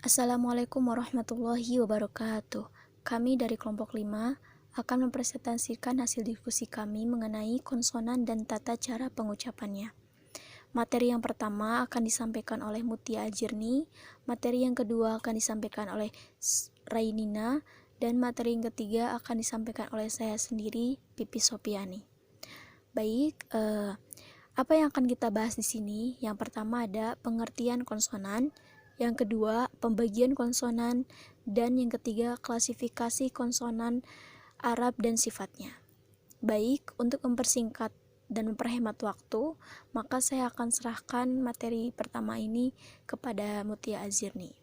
Assalamualaikum warahmatullahi wabarakatuh. Kami dari kelompok 5 akan mempresentasikan hasil diskusi kami mengenai konsonan dan tata cara pengucapannya. Materi yang pertama akan disampaikan oleh Mutia Ajirni, materi yang kedua akan disampaikan oleh Rainina, dan materi yang ketiga akan disampaikan oleh saya sendiri, Pipi Sopiani. Baik, apa yang akan kita bahas di sini? Yang pertama ada pengertian konsonan, yang kedua pembagian konsonan, dan yang ketiga klasifikasi konsonan Arab dan sifatnya. Baik, untuk mempersingkat dan memperhemat waktu, maka saya akan serahkan materi pertama ini kepada Mutia Azirni.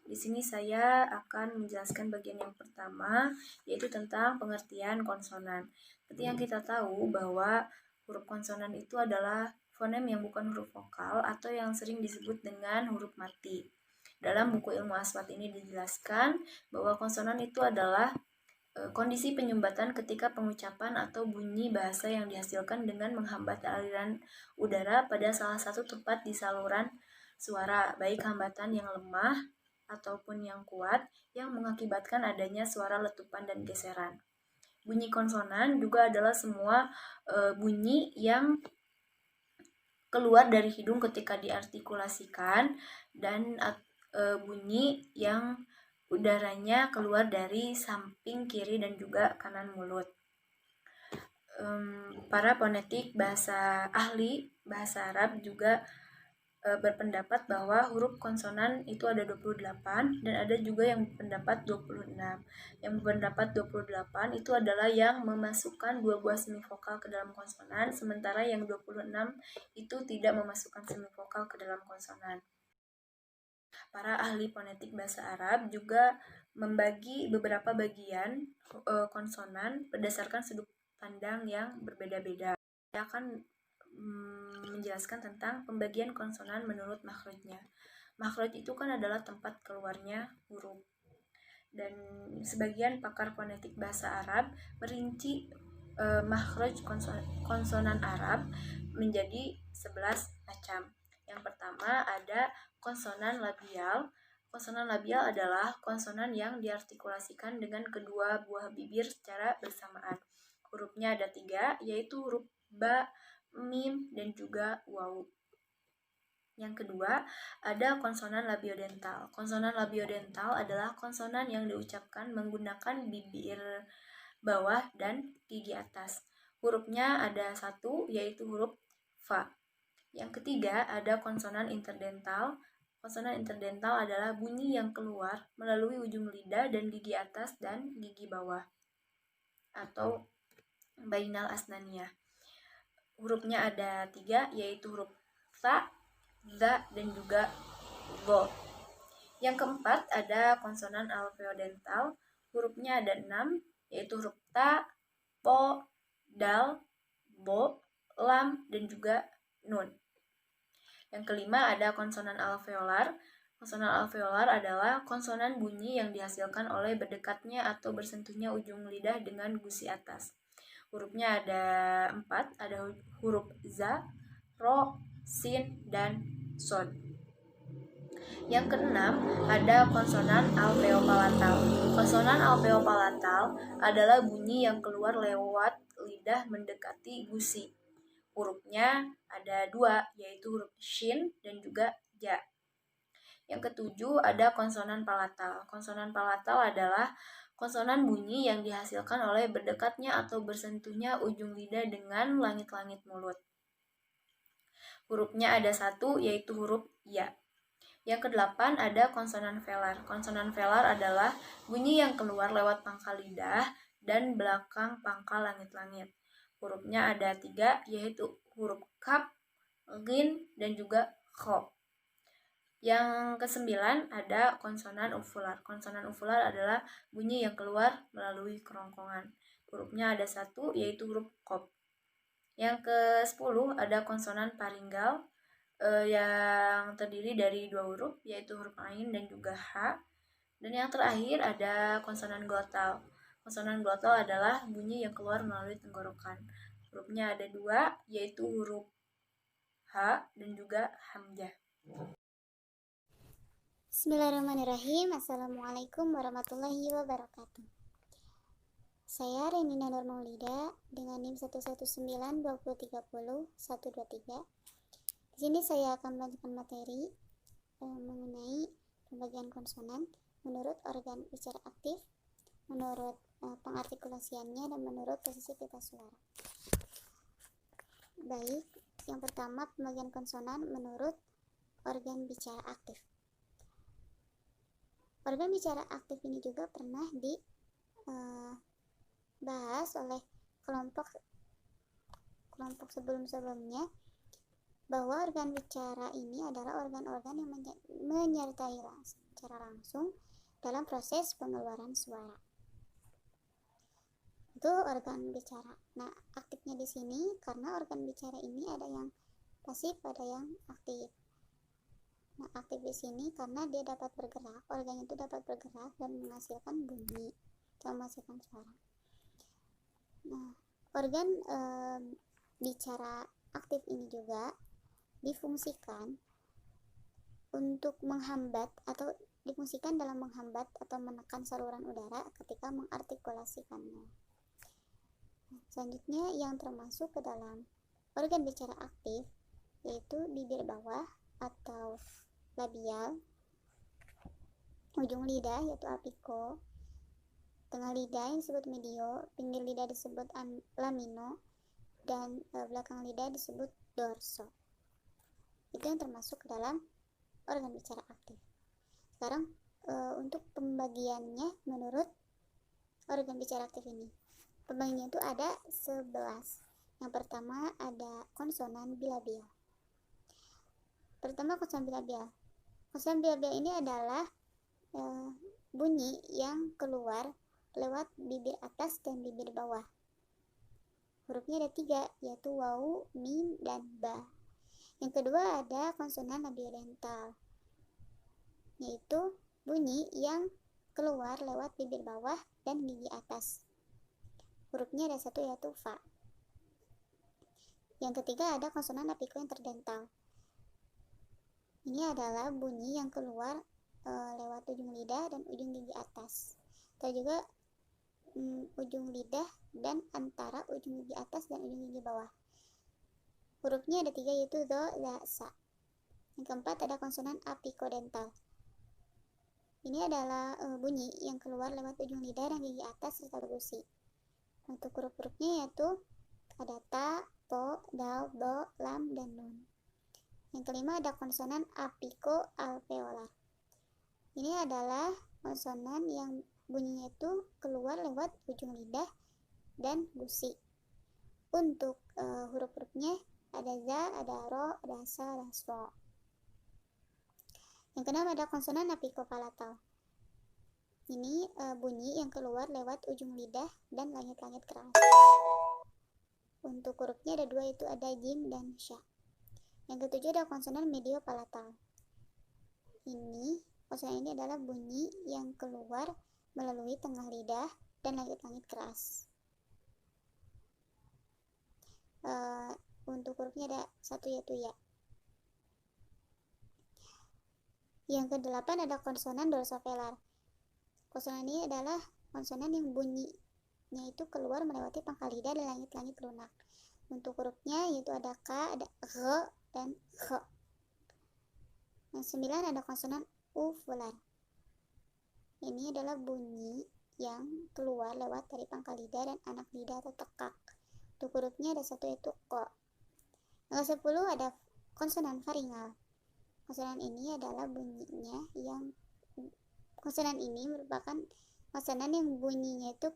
Di sini saya akan menjelaskan bagian yang pertama, yaitu tentang pengertian konsonan. Seperti yang kita tahu bahwa huruf konsonan itu adalah fonem yang bukan huruf vokal atau yang sering disebut dengan huruf mati. Dalam buku ilmu aswat ini dijelaskan bahwa konsonan itu adalah kondisi penyumbatan ketika pengucapan atau bunyi bahasa yang dihasilkan dengan menghambat aliran udara pada salah satu tempat di saluran suara, baik hambatan yang lemah ataupun yang kuat yang mengakibatkan adanya suara letupan dan geseran. Bunyi konsonan juga adalah semua bunyi yang keluar dari hidung ketika diartikulasikan dan bunyi yang udaranya keluar dari samping kiri dan juga kanan mulut. Para fonetik ahli bahasa Arab juga berpendapat bahwa huruf konsonan itu ada 28 dan ada juga yang berpendapat 26. Yang berpendapat 28 itu adalah yang memasukkan dua buah semivokal ke dalam konsonan, sementara yang 26 itu tidak memasukkan semivokal ke dalam konsonan. Para ahli fonetik bahasa Arab juga membagi beberapa bagian konsonan berdasarkan sudut pandang yang berbeda-beda. Saya akan menjelaskan tentang pembagian konsonan menurut makhrajnya. Makhraj itu kan adalah tempat keluarnya huruf. Dan sebagian pakar fonetik bahasa Arab merinci makhraj konsonan Arab menjadi 11 macam. Yang pertama ada konsonan labial. Konsonan labial adalah konsonan yang diartikulasikan dengan kedua buah bibir secara bersamaan. Hurufnya ada 3, yaitu huruf ba, mim, dan juga waw. Yang kedua, ada konsonan labiodental. Konsonan labiodental adalah konsonan yang diucapkan menggunakan bibir bawah dan gigi atas. Hurufnya ada 1, yaitu huruf fa. Yang ketiga, ada konsonan interdental. Konsonan interdental adalah bunyi yang keluar melalui ujung lidah dan gigi atas dan gigi bawah, atau bainal asnaniyah. Hurufnya ada 3, yaitu huruf ta, za, dan juga go. Yang keempat ada konsonan alveodental. Hurufnya ada 6, yaitu huruf ta, po, dal, bo, lam, dan juga nun. Yang kelima ada konsonan alveolar. Konsonan alveolar adalah konsonan bunyi yang dihasilkan oleh berdekatnya atau bersentuhnya ujung lidah dengan gusi atas. Hurufnya ada 4, ada huruf za, ro, sin, dan son. Yang keenam ada konsonan alveopalatal. Konsonan alveopalatal adalah bunyi yang keluar lewat lidah mendekati gusi. Hurufnya ada 2, yaitu huruf shin dan juga ja. Yang ketujuh ada konsonan palatal. Konsonan palatal adalah konsonan bunyi yang dihasilkan oleh berdekatnya atau bersentuhnya ujung lidah dengan langit-langit mulut. Hurufnya ada 1, yaitu huruf ya. Yang kedelapan ada konsonan velar. Konsonan velar adalah bunyi yang keluar lewat pangkal lidah dan belakang pangkal langit-langit. Hurufnya ada 3, yaitu huruf kaf, ghin, dan juga kho. Yang kesembilan ada konsonan uvular. Konsonan uvular adalah bunyi yang keluar melalui kerongkongan. Hurufnya ada 1, yaitu huruf kop. Yang ke-10 ada konsonan paringgal yang terdiri dari 2 huruf, yaitu huruf ain dan juga ha. Dan yang terakhir ada konsonan glotal. Konsonan glotal adalah bunyi yang keluar melalui tenggorokan. Hurufnya ada 2, yaitu huruf ha dan juga hamzah. Bismillahirrahmanirrahim. Assalamualaikum warahmatullahi wabarakatuh. Saya Renina Nur Maulida dengan NIM 1192030-123. Di sini saya akan melanjutkan materi mengenai pembagian konsonan menurut organ bicara aktif, menurut pengartikulasiannya, dan menurut posisi pita suara. Baik, yang pertama pembagian konsonan menurut organ bicara aktif. Organ bicara aktif ini juga pernah dibahas oleh kelompok sebelum-sebelumnya, bahwa organ bicara ini adalah organ-organ yang menyertai secara langsung dalam proses pengeluaran suara. Itu organ bicara. Nah, aktifnya di sini karena organ bicara ini ada yang pasif, ada yang aktif. Nah, aktif di sini karena dia dapat bergerak, organ itu dapat bergerak dan menghasilkan bunyi atau menghasilkan suara. Nah, organ bicara aktif ini juga difungsikan untuk menghambat atau difungsikan dalam menghambat atau menekan saluran udara ketika mengartikulasikannya. Selanjutnya yang termasuk ke dalam organ bicara aktif yaitu bibir bawah atau labial, ujung lidah yaitu apiko, tengah lidah yang disebut medio, pinggir lidah disebut lamino, dan belakang lidah disebut dorso. Itu yang termasuk ke dalam organ bicara aktif. Sekarang untuk pembagiannya menurut organ bicara aktif ini, pembagiannya itu ada 11. Yang pertama ada konsonan bilabial. Pertama konsonan bilabial. Konsonan bilabial ini adalah bunyi yang keluar lewat bibir atas dan bibir bawah. Hurufnya ada 3, yaitu wau, mim, dan ba. Yang kedua ada konsonan labiodental, yaitu bunyi yang keluar lewat bibir bawah dan gigi atas. Hurufnya ada 1, yaitu fa. Yang ketiga ada konsonan apikointerdental. Ini adalah bunyi yang keluar lewat ujung lidah dan ujung gigi atas. Atau juga ujung lidah dan antara ujung gigi atas dan ujung gigi bawah. Hurufnya ada 3, yaitu do, la, sa. Yang keempat ada konsonan apikodental. Ini adalah bunyi yang keluar lewat ujung lidah dan gigi atas serta gusi. Untuk huruf-hurufnya yaitu ada ta, to, dal, do, lam, dan nun. Yang kelima ada konsonan apiko-alveolar. Ini adalah konsonan yang bunyinya itu keluar lewat ujung lidah dan gusi. Untuk huruf-hurufnya ada za, ada ro, ada sa, ada so. Yang keenam ada konsonan apikopalatal. Ini bunyi yang keluar lewat ujung lidah dan langit-langit keras. Untuk hurufnya ada 2, yaitu ada jim dan sya. Yang ketujuh ada konsonan mediopalatal. Konsonan ini adalah bunyi yang keluar melalui tengah lidah dan langit-langit keras. Untuk hurufnya ada 1, yaitu ya. Yang kedelapan ada konsonan dorsovelar. Konsonan ini adalah konsonan yang bunyinya itu keluar melewati pangkal lidah dan langit-langit lunak. Untuk hurufnya yaitu ada k, ada r, dan kh. Yang 9 ada konsonan uvular. Ini adalah bunyi yang keluar lewat dari pangkal lidah dan anak lidah atau tekak. Untuk hurufnya ada 1, yaitu ko. Yang 10 ada konsonan faringal. Konsonan ini adalah bunyinya yang konsonan ini merupakan konsonan yang bunyinya itu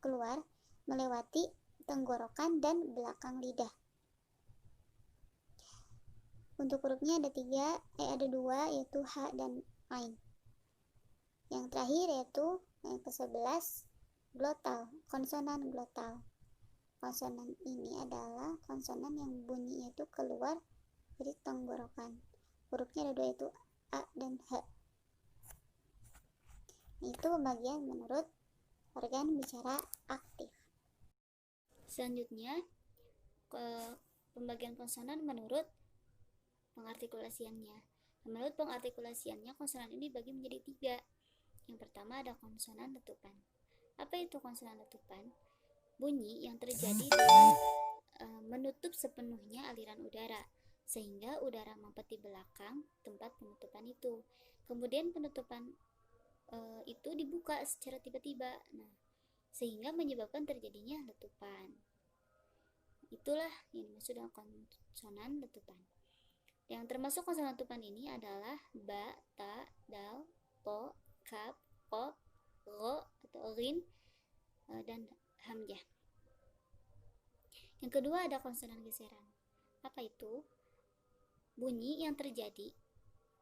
keluar melewati tenggorokan dan belakang lidah. Untuk hurufnya ada 2, yaitu h dan ain. Yang terakhir yaitu yang ke-11 glotal, konsonan glotal. Konsonan ini adalah konsonan yang bunyinya itu keluar dari tenggorokan. Hurufnya ada 2, yaitu a dan h. Itu pembagian menurut organ bicara aktif. Selanjutnya pembagian konsonan menurut pengartikulasiannya. Menurut pengartikulasiannya, konsonan ini dibagi menjadi 3. Yang pertama ada konsonan letupan. Apa itu konsonan letupan? Bunyi yang terjadi dengan menutup sepenuhnya aliran udara, sehingga udara mampet di belakang tempat penutupan itu. Kemudian penutupan itu dibuka secara tiba-tiba, sehingga menyebabkan terjadinya letupan. Itulah yang dimaksud dengan konsonan letupan. Yang termasuk konsonan letupan ini adalah ba, ta, dal, po, kaf, qaf, ro atau rin, dan hamzah. Yang kedua ada konsonan geseran. Apa itu? Bunyi yang terjadi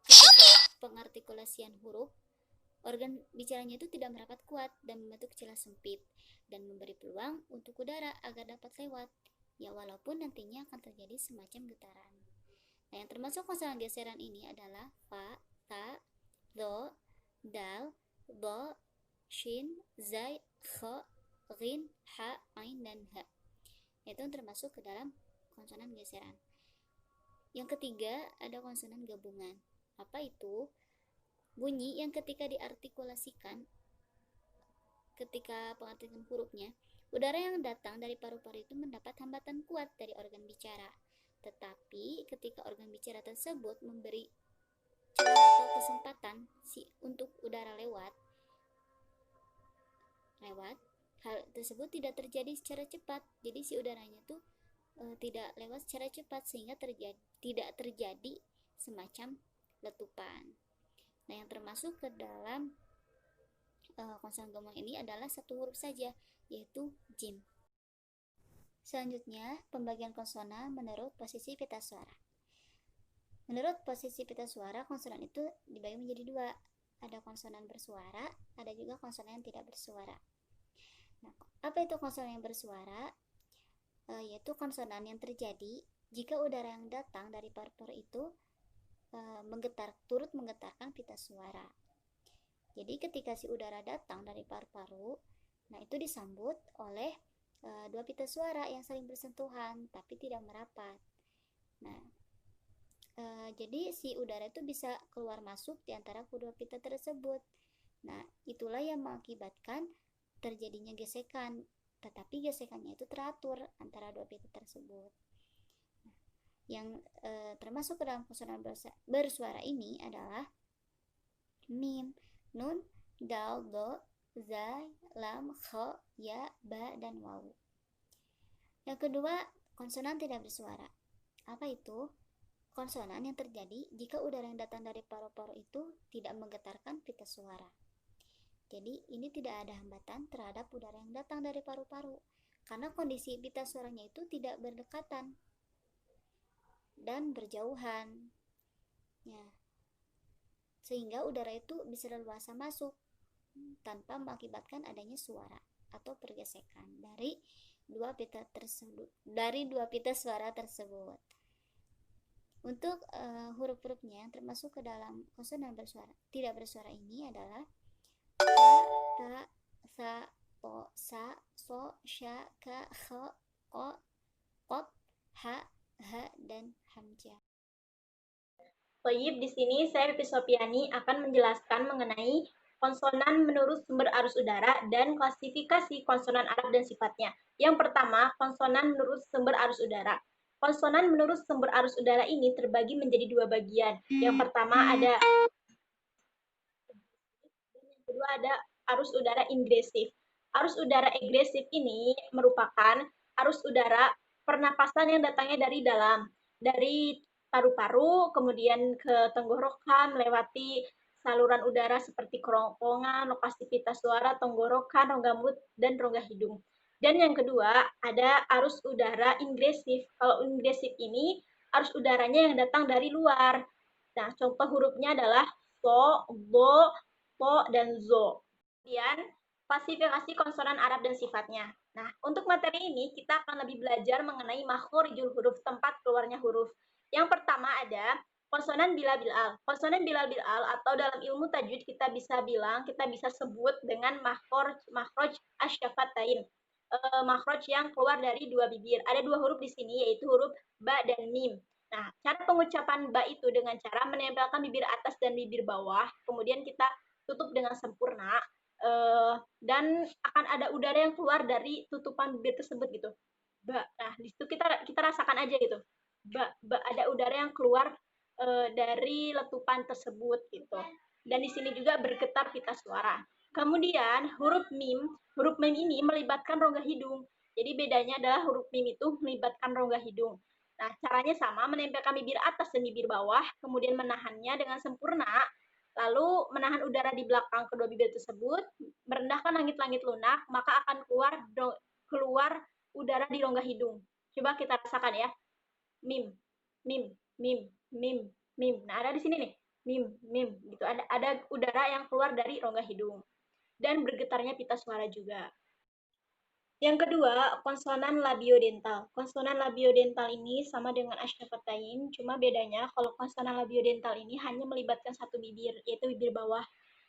ketika pengartikulasian huruf, organ bicaranya itu tidak merapat kuat dan membentuk celah sempit dan memberi peluang untuk udara agar dapat lewat, ya walaupun nantinya akan terjadi semacam getaran. Nah, yang termasuk konsonan geseran ini adalah fa, ta, do, dal, bo, shin, zai, kho, rin, ha, ain, dan ha. Itu termasuk ke dalam konsonan geseran. Yang ketiga ada konsonan gabungan. Apa itu? Bunyi yang ketika diartikulasikan, ketika pengartikan hurufnya, udara yang datang dari paru-paru itu mendapat hambatan kuat dari organ bicara. Tetapi ketika organ bicara tersebut memberi celah atau kesempatan untuk udara lewat, hal tersebut tidak terjadi secara cepat. Jadi si udaranya tuh tidak lewat secara cepat, sehingga tidak terjadi semacam letupan. Nah, yang termasuk ke dalam konsonan gabungan ini adalah satu huruf saja, yaitu jim. Selanjutnya, pembagian konsonan menurut posisi pita suara. Menurut posisi pita suara, konsonan itu dibagi menjadi 2. Ada konsonan bersuara, ada juga konsonan yang tidak bersuara. Nah, apa itu konsonan yang bersuara? Yaitu konsonan yang terjadi jika udara yang datang dari paru-paru itu turut menggetarkan pita suara. Jadi ketika si udara datang dari paru-paru, nah itu disambut oleh 2 pita suara yang saling bersentuhan tapi tidak merapat. Nah, jadi si udara itu bisa keluar masuk di antara kedua pita tersebut. Nah, itulah yang mengakibatkan terjadinya gesekan, tetapi gesekannya itu teratur antara 2 pita tersebut. Nah, yang termasuk ke dalam konsonan bersuara ini adalah mim, nun, dal, do, zai, lam, kho, ya, ba, dan waw. Yang kedua, konsonan tidak bersuara. Apa itu? Konsonan yang terjadi jika udara yang datang dari paru-paru itu tidak menggetarkan pita suara. Jadi ini tidak ada hambatan terhadap udara yang datang dari paru-paru, karena kondisi pita suaranya itu tidak berdekatan dan berjauhan, ya, sehingga udara itu bisa leluasa masuk tanpa mengakibatkan adanya suara atau pergesekan dari dua pita suara tersebut. Untuk huruf-hurufnya yang termasuk ke dalam konsonan tidak bersuara ini adalah ta, ta, sa, po, sa, so, sha, ka, kho, ko, kop, ha, ha, dan hamzah. Baik, di sini saya Pipi Sopiani akan menjelaskan mengenai konsonan menurut sumber arus udara dan klasifikasi konsonan Arab dan sifatnya. Yang pertama, konsonan menurut sumber arus udara. Konsonan menurut sumber arus udara ini terbagi menjadi 2 bagian. Yang pertama ada kedua ada arus udara ingresif. Arus udara agresif ini merupakan arus udara pernapasan yang datangnya dari dalam, dari paru-paru, kemudian ke tenggorokan, melewati saluran udara seperti kerongkongan, lokasi pita suara, tenggorokan, rongga mulut, dan rongga hidung. Dan yang kedua, ada arus udara ingresif. Kalau ingresif ini, arus udaranya yang datang dari luar. Nah, contoh hurufnya adalah so, bo, po, dan zo. Kemudian, klasifikasi konsonan Arab dan sifatnya. Nah, untuk materi ini, kita akan lebih belajar mengenai makhorijul huruf, tempat keluarnya huruf. Yang pertama ada konsonan bila bilal. Konsonan bila bilal atau dalam ilmu tajwid kita bisa sebut dengan makhroj asyafatain. Makhroj yang keluar dari 2 bibir. Ada 2 huruf di sini, yaitu huruf ba dan mim. Nah, cara pengucapan ba itu dengan cara menempelkan bibir atas dan bibir bawah, kemudian kita tutup dengan sempurna, dan akan ada udara yang keluar dari tutupan bibir tersebut gitu. Ba. Nah, di situ kita rasakan aja gitu. Ba ada udara yang keluar dari letupan tersebut gitu. Dan di sini juga bergetar pita suara. Kemudian huruf mim ini melibatkan rongga hidung. Jadi bedanya adalah huruf mim itu melibatkan rongga hidung. Nah, caranya sama, menempelkan bibir atas dan bibir bawah, kemudian menahannya dengan sempurna, lalu menahan udara di belakang kedua bibir tersebut, merendahkan langit-langit lunak, maka akan keluar udara di rongga hidung. Coba kita rasakan ya. Mim, mim, mim, mim, mim. Nah, ada di sini nih. Mim, mim gitu. Ada udara yang keluar dari rongga hidung. Dan bergetarnya pita suara juga. Yang kedua, konsonan labiodental. Konsonan labiodental ini sama dengan asyafatain, cuma bedanya kalau konsonan labiodental ini hanya melibatkan satu bibir, yaitu bibir bawah.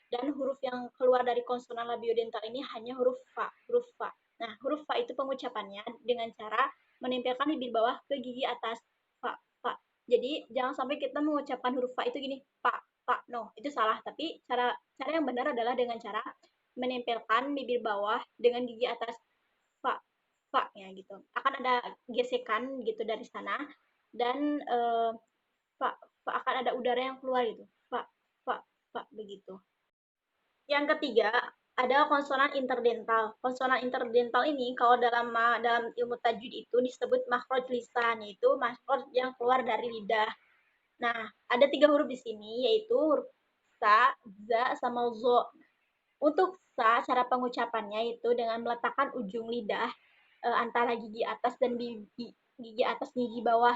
Dan huruf yang keluar dari konsonan labiodental ini hanya huruf fa, huruf fa. Nah, huruf fa itu pengucapannya dengan cara menempelkan bibir bawah ke gigi atas, fa, fa. Jadi, jangan sampai kita mengucapkan huruf fa itu gini, fa, fa, no, itu salah. Tapi cara yang benar adalah dengan cara menempelkan bibir bawah dengan gigi atas, fa, fa ya gitu. Akan ada gesekan gitu dari sana dan fa, fa akan ada udara yang keluar gitu. Fa, fa, fa begitu. Yang ketiga, ada konsonan interdental. Konsonan interdental ini kalau dalam ilmu tajwid itu disebut makhraj lisan, yaitu makhraj yang keluar dari lidah. Nah, ada 3 huruf di sini, yaitu huruf sa, za, sama zo. Untuk sa, cara pengucapannya itu dengan meletakkan ujung lidah antara gigi atas dan gigi atas gigi bawah.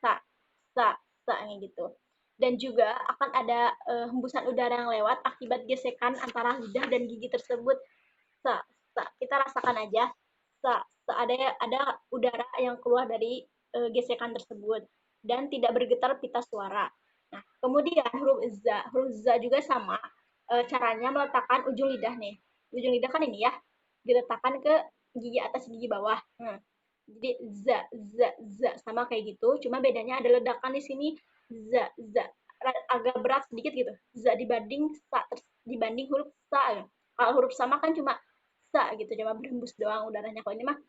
Sa, sa, sa gitu. Dan juga akan ada hembusan udara yang lewat akibat gesekan antara lidah dan gigi tersebut. Sa, sa. Kita rasakan aja. Sa, sa. Ada udara yang keluar dari gesekan tersebut dan tidak bergetar pita suara. Nah, kemudian huruf za. Huruf za juga sama. Caranya meletakkan ujung lidah nih. Ujung lidah kan ini ya, diletakkan ke gigi atas gigi bawah. Jadi za, za, za sama kayak gitu. Cuma bedanya ada ledakan di sini za, za agak berat sedikit gitu. Za dibanding sa, dibanding huruf sa. Ya. Kalau huruf sama kan cuma sa gitu, cuma berhembus doang udaranya. Kalau ini mah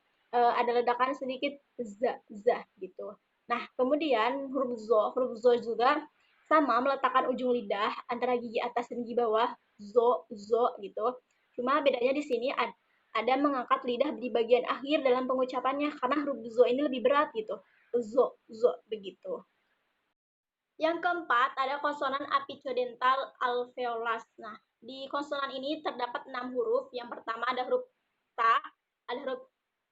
ada ledakan sedikit za, za gitu. Nah, kemudian huruf zo juga sama meletakkan ujung lidah antara gigi atas dan gigi bawah, zo, zo gitu. Cuma bedanya di sini ada mengangkat lidah di bagian akhir dalam pengucapannya karena huruf zo ini lebih berat gitu. Zo, zo begitu. Yang keempat ada konsonan apicodental alveolas. Nah, di konsonan ini terdapat 6 huruf. Yang pertama ada huruf ta, ada huruf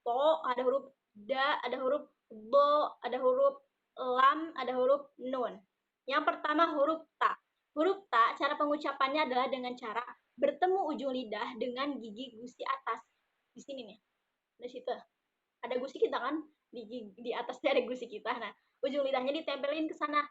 to, ada huruf da, ada huruf bo, ada huruf lam, ada huruf nun. Yang pertama huruf ta. Huruf ta, cara pengucapannya adalah dengan cara bertemu ujung lidah dengan gigi gusi atas. Di sini nih, di situ. Ada gusi kita kan, di atasnya ada gusi kita. Nah, ujung lidahnya ditempelin ke sana.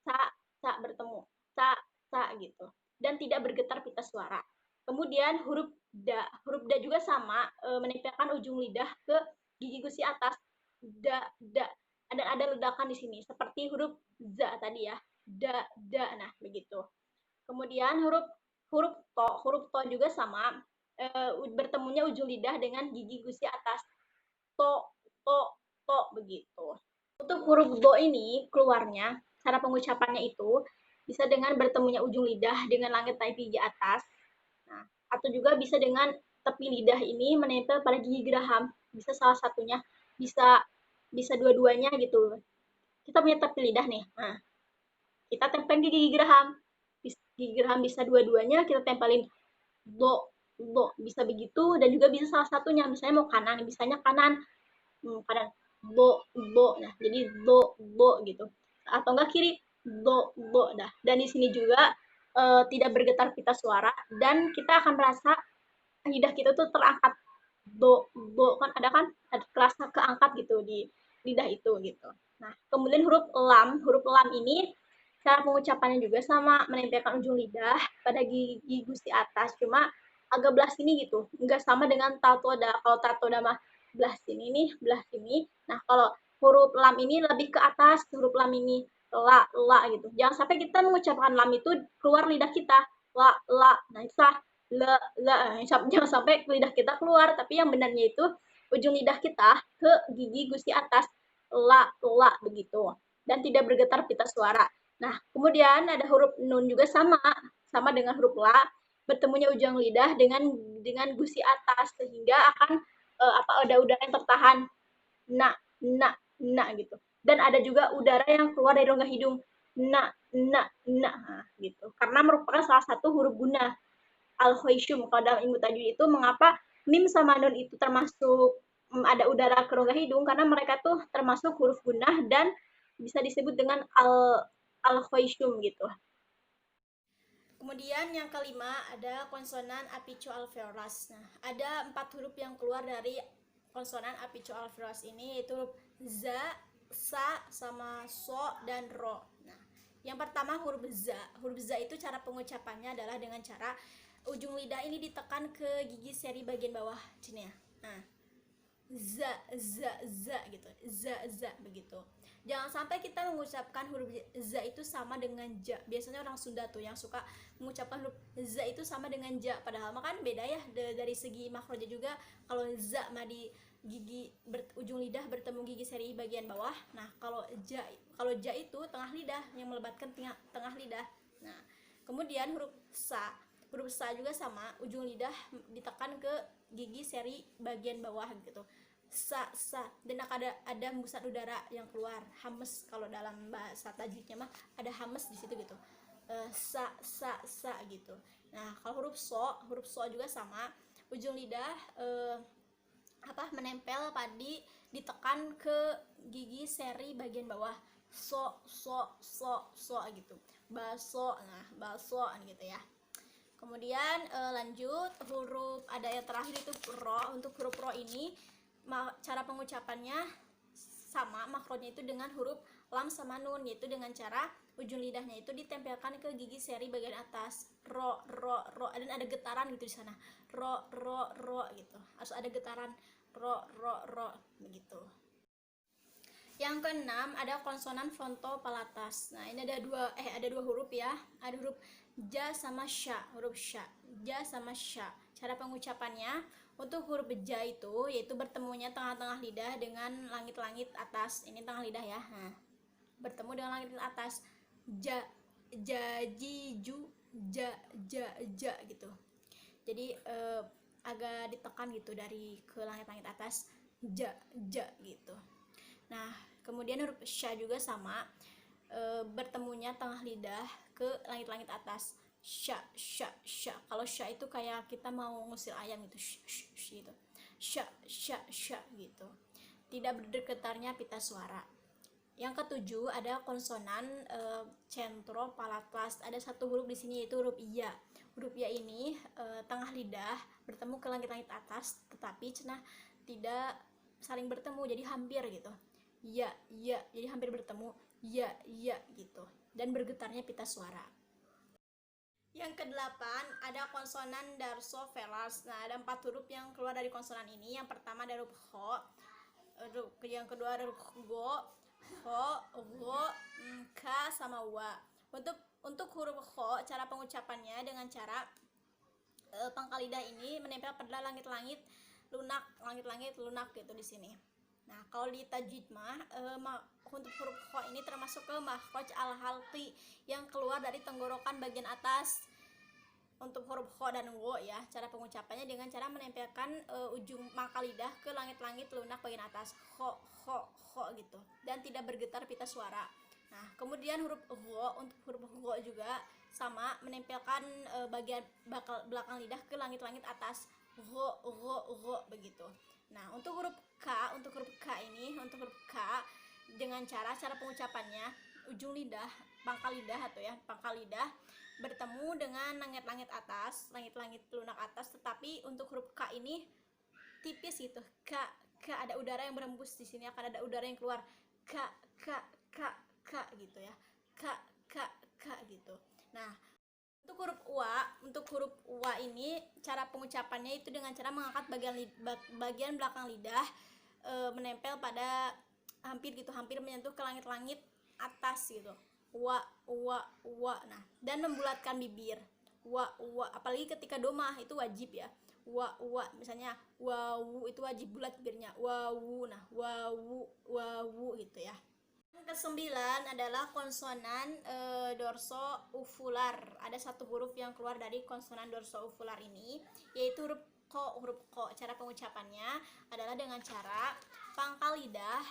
Sa bertemu, sa gitu, dan tidak bergetar pita suara. Kemudian huruf da juga sama, menempelkan ujung lidah ke gigi gusi atas, da, dan ada ledakan di sini seperti huruf za tadi ya, da, nah begitu. Kemudian huruf to juga sama, bertemunya ujung lidah dengan gigi gusi atas, to begitu. Untuk huruf do ini keluarnya, cara pengucapannya itu bisa dengan bertemunya ujung lidah dengan langit gigi atas. Nah, atau juga bisa dengan tepi lidah ini menempel pada gigi geraham. Bisa salah satunya, bisa dua-duanya gitu. Kita punya tepi lidah nih. Nah, kita tempelin ke gigi geraham. Gigi geraham bisa dua-duanya kita tempelin do, bisa begitu dan juga bisa salah satunya. Misalnya mau kanan, bisanya kanan. Kadang bo, nah jadi bo gitu, atau enggak kiri bo, dah. Dan di sini juga tidak bergetar pita suara dan kita akan merasa lidah kita tuh terangkat, bo kan ada terasa keangkat gitu di lidah itu gitu. Nah, kemudian huruf lam ini cara pengucapannya juga sama, menempelkan ujung lidah pada gigi gusi atas, cuma agak belah sini gitu, enggak sama dengan tatoda. Kalau tatoda mah belah sini nih, belah sini. Nah, kalau huruf lam ini lebih ke atas, huruf lam ini la gitu. Jangan sampai kita mengucapkan lam itu keluar lidah kita, la. Nah, itu salah. La. Jangan sampai lidah kita keluar, tapi yang benarnya itu ujung lidah kita ke gigi gusi atas, la begitu. Dan tidak bergetar pita suara. Nah, kemudian ada huruf nun juga sama dengan huruf la, bertemunya ujung lidah dengan gusi atas sehingga akan ada udara yang tertahan. Na gitu. Dan ada juga udara yang keluar dari rongga hidung. Na gitu. Karena merupakan salah satu huruf guna al-khayshum kalau dalam ilmu tajwid itu. Mengapa mim sama nun itu termasuk ada udara ke rongga hidung, karena mereka tuh termasuk huruf gunah dan bisa disebut dengan al-khayshum gitu. Kemudian yang kelima ada konsonan apicoalveolas. Nah, ada 4 huruf yang keluar dari konsonan apicoalveolas ini, yaitu huruf za, sa, sama so, dan ro. Nah, yang pertama huruf za. Huruf za itu cara pengucapannya adalah dengan cara ujung lidah ini ditekan ke gigi seri bagian bawah sini ya. Nah, za gitu. Za begitu. Jangan sampai kita mengucapkan huruf za itu sama dengan ja. Biasanya orang Sunda tuh yang suka mengucapkan huruf za itu sama dengan ja, padahal kan beda ya dari segi makronya juga. Kalau za mah di gigi ujung lidah bertemu gigi seri bagian bawah. Nah, kalau ja itu tengah lidah, yang melebatkan tengah lidah. Nah, kemudian huruf sa juga sama, ujung lidah ditekan ke gigi seri bagian bawah gitu. Sa dan ada hembusan udara yang keluar, hames kalau dalam bahasa tajwidnya mah ada hames di situ gitu. Sa gitu. Nah, kalau huruf so juga sama, ujung lidah menempel padi ditekan ke gigi seri bagian bawah. So gitu. Baso gitu ya. Kemudian lanjut huruf ada yang terakhir itu ro. Untuk huruf ro ini cara pengucapannya sama, makronya itu dengan huruf lam sama nun, yaitu dengan cara ujung lidahnya itu ditempelkan ke gigi seri bagian atas. Ro dan ada getaran gitu di sana. Ro gitu. Harus ada getaran ro begitu. Yang keenam ada konsonan frontopalatas. Nah, ini ada dua huruf ya. Ada huruf ja sama sya, huruf sya. Ja sama sya. Cara pengucapannya untuk huruf ja itu yaitu bertemunya tengah-tengah lidah dengan langit-langit atas. Ini tengah lidah ya. Nah, bertemu dengan langit atas. Ja ji ju ja gitu. Jadi agak ditekan gitu dari ke langit-langit atas. Ja gitu. Nah, kemudian huruf sya juga sama, bertemunya tengah lidah ke langit-langit atas. Sya. Kalau sya itu kayak kita mau ngusil ayam gitu. Gitu. Sya gitu. Tidak bergetarnya pita suara. Yang ketujuh ada konsonan centropalatas. Ada satu huruf di sini yaitu huruf ya. Huruf ya ini tengah lidah bertemu ke langit-langit atas, tetapi cenah tidak saling bertemu, jadi hampir gitu. Ya, jadi hampir bertemu. Ya gitu. Dan bergetarnya pita suara. Yang kedelapan ada konsonan darsovelas. Nah, ada 4 huruf yang keluar dari konsonan ini. Yang pertama ada huruf ho, yang kedua ada huruf go, ka sama wa. Untuk huruf ho, cara pengucapannya dengan cara pangkal lidah ini menempel pada langit-langit lunak gitu di sini. Nah, kalau di tajwid mah untuk huruf ho ini termasuk ke makhraj al-halqi yang keluar dari tenggorokan bagian atas. Untuk huruf ho dan wo ya, cara pengucapannya dengan cara menempelkan ujung pangkal lidah ke langit-langit lunak bagian atas. Ho gitu. Dan tidak bergetar pita suara. Nah, kemudian huruf wo, untuk huruf wo juga sama, menempelkan bagian belakang lidah ke langit-langit atas. Ho begitu. Nah, untuk huruf K ini, dengan cara pengucapannya ujung lidah, pangkal lidah bertemu dengan langit-langit lunak atas, tetapi untuk huruf K ini tipis gitu. K ada udara yang berembus di sini, akan ada udara yang keluar. K gitu ya. K gitu. Nah, untuk huruf wa ini cara pengucapannya itu dengan cara mengangkat bagian belakang lidah menempel pada hampir gitu, hampir menyentuh ke langit-langit atas gitu. Wa. Nah, dan membulatkan bibir. Wa. Apalagi ketika domah itu wajib ya. Wa. Misalnya wawu itu wajib bulat bibirnya. Wawu. Nah, wawu gitu ya. Yang ke-9 adalah konsonan dorso-uvular. Ada satu huruf yang keluar dari konsonan dorso-uvular ini, yaitu huruf ko. Cara pengucapannya adalah dengan cara pangkal lidah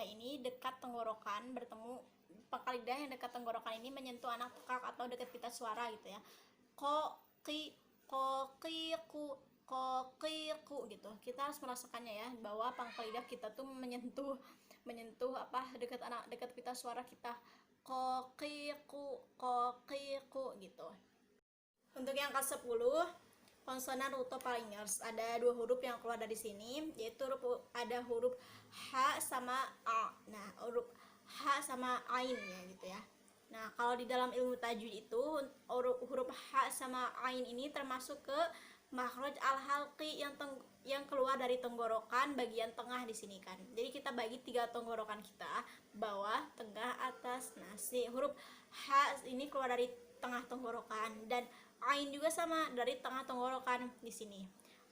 ini dekat tenggorokan bertemu. Pangkal lidah yang dekat tenggorokan ini menyentuh anak tekak atau dekat pita suara gitu ya. Ko, ki, ku gitu. Kita harus merasakannya ya, bahwa pangkal lidah kita tuh menyentuh dekat pita suara kita. Ko, ku gitu. Untuk yang ke-10, konsonan rutopharyngers. Ada 2 huruf yang keluar dari sini, yaitu ada huruf H sama A. Nah, huruf H sama Ain ya gitu ya. Nah, kalau di dalam ilmu tajwid itu huruf H sama Ain ini termasuk ke makhraj al-halqi yang keluar dari tenggorokan bagian tengah di sini kan. Jadi kita bagi 3 tenggorokan kita, bawah, tengah, atas. Nah, si huruf H ini keluar dari tengah tenggorokan, dan Ain juga sama dari tengah tenggorokan di sini.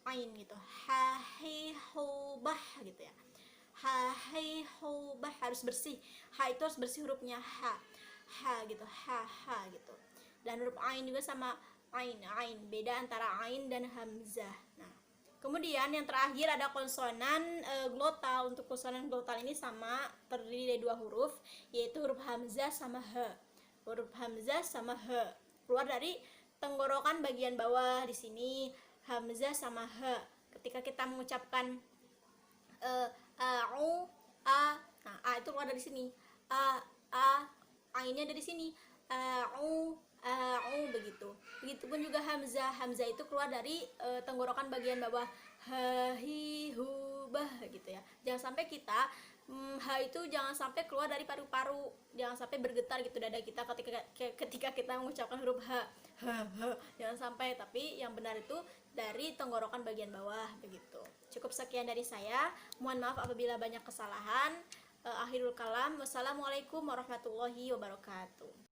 Ain gitu. Ha hi hu bah gitu ya. Ha hi hu bah harus bersih. Ha itu harus bersih hurufnya, ha gitu. Ha gitu. Dan huruf Ain juga sama Ain. Beda antara Ain dan hamzah. Nah, kemudian yang terakhir ada konsonan glotal. Untuk konsonan glotal ini sama, terdiri dari 2 huruf, yaitu huruf hamzah sama he. Huruf hamzah sama he keluar dari tenggorokan bagian bawah di sini, hamzah sama he. Ketika kita mengucapkan au, a, nah a itu keluar dari sini. Ainnya dari sini. Au, begitu. Begitupun juga hamzah. Hamzah itu keluar dari tenggorokan bagian bawah. Ha hi hu bah gitu ya. Jangan sampai kita itu jangan sampai keluar dari paru-paru, jangan sampai bergetar gitu dada kita ketika kita mengucapkan huruf H. Jangan sampai, tapi yang benar itu dari tenggorokan bagian bawah begitu. Cukup sekian dari saya. Mohon maaf apabila banyak kesalahan. Akhirul kalam. Wassalamualaikum warahmatullahi wabarakatuh.